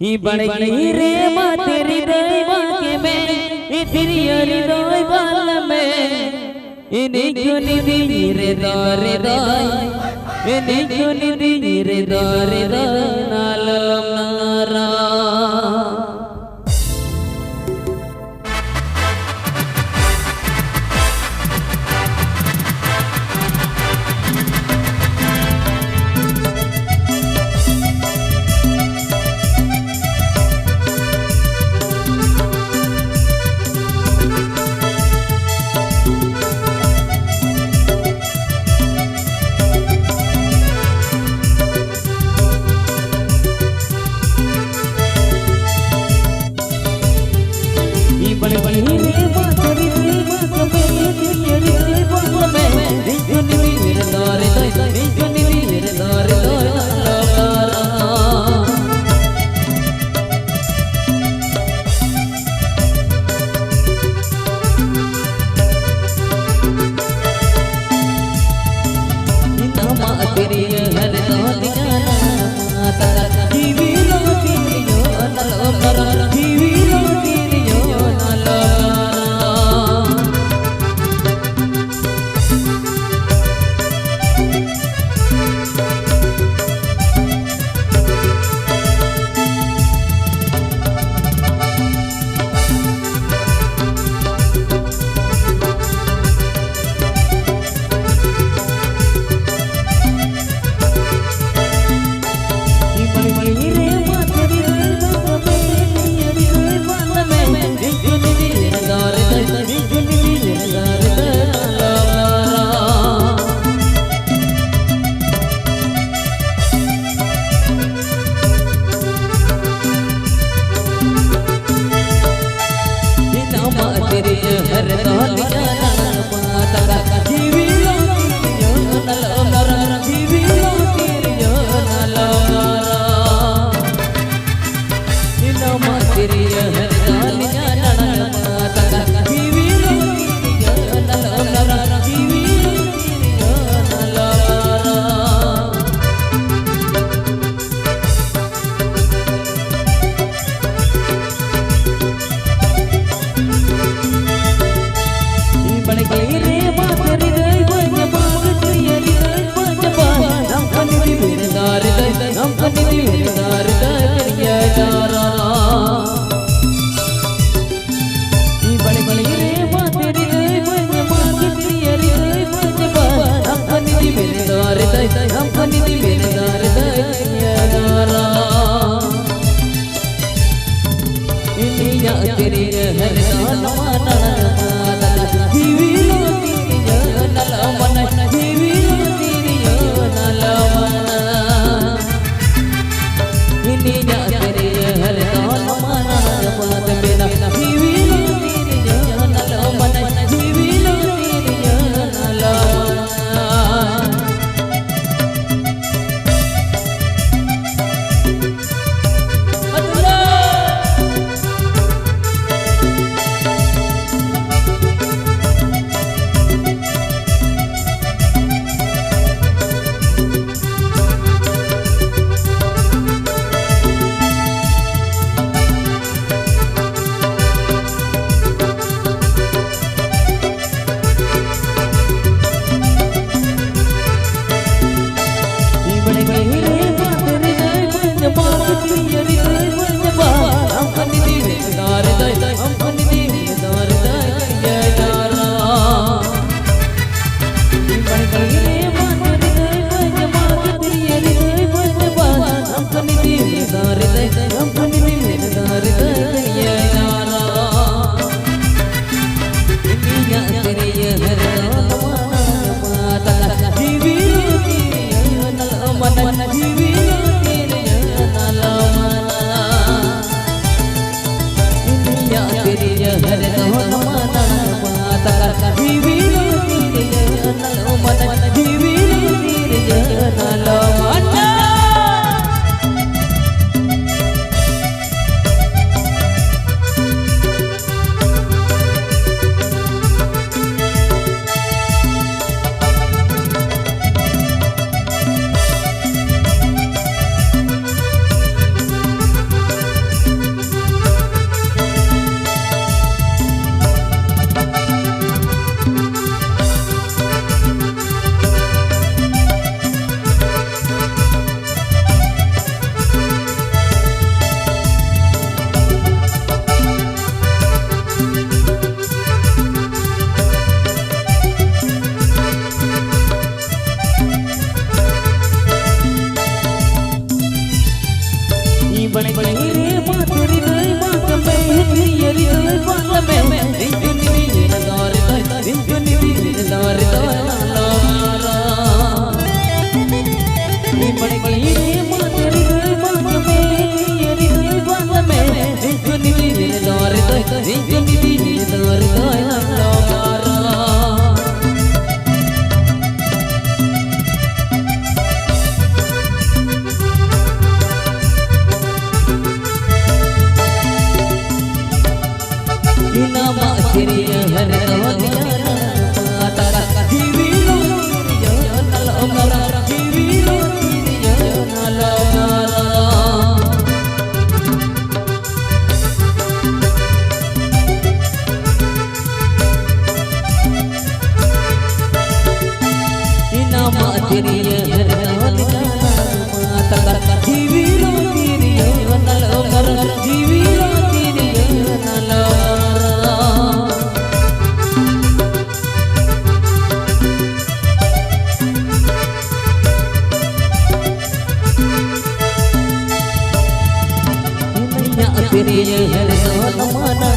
ही बड़गी रे माँ तेरी दैवा के में तेरी हृदय बाल में इन्हीं क्यों निधि रे दारे दाय इन्हीं क्यों निधि रे दारे दाय नालम नारा बड़े बड़े रे मातरी दई बात में तेरी दई बात में दिनगुनी दौर दई दिनगुनी दौर लारा बड़े बड़े रे मातरी दई बात में तेरी दई बात में दिनगुनी दौर दई दिनगुनी दौर Lara nama ciriya har dawdiya mata jiwilo ciriya nalamara jiwilo ciriya nalamara nama ciriya har dawdiya mata jiwilo ciriya nalamara jiwilo ciriya nalamara तेरी हर दौलत माना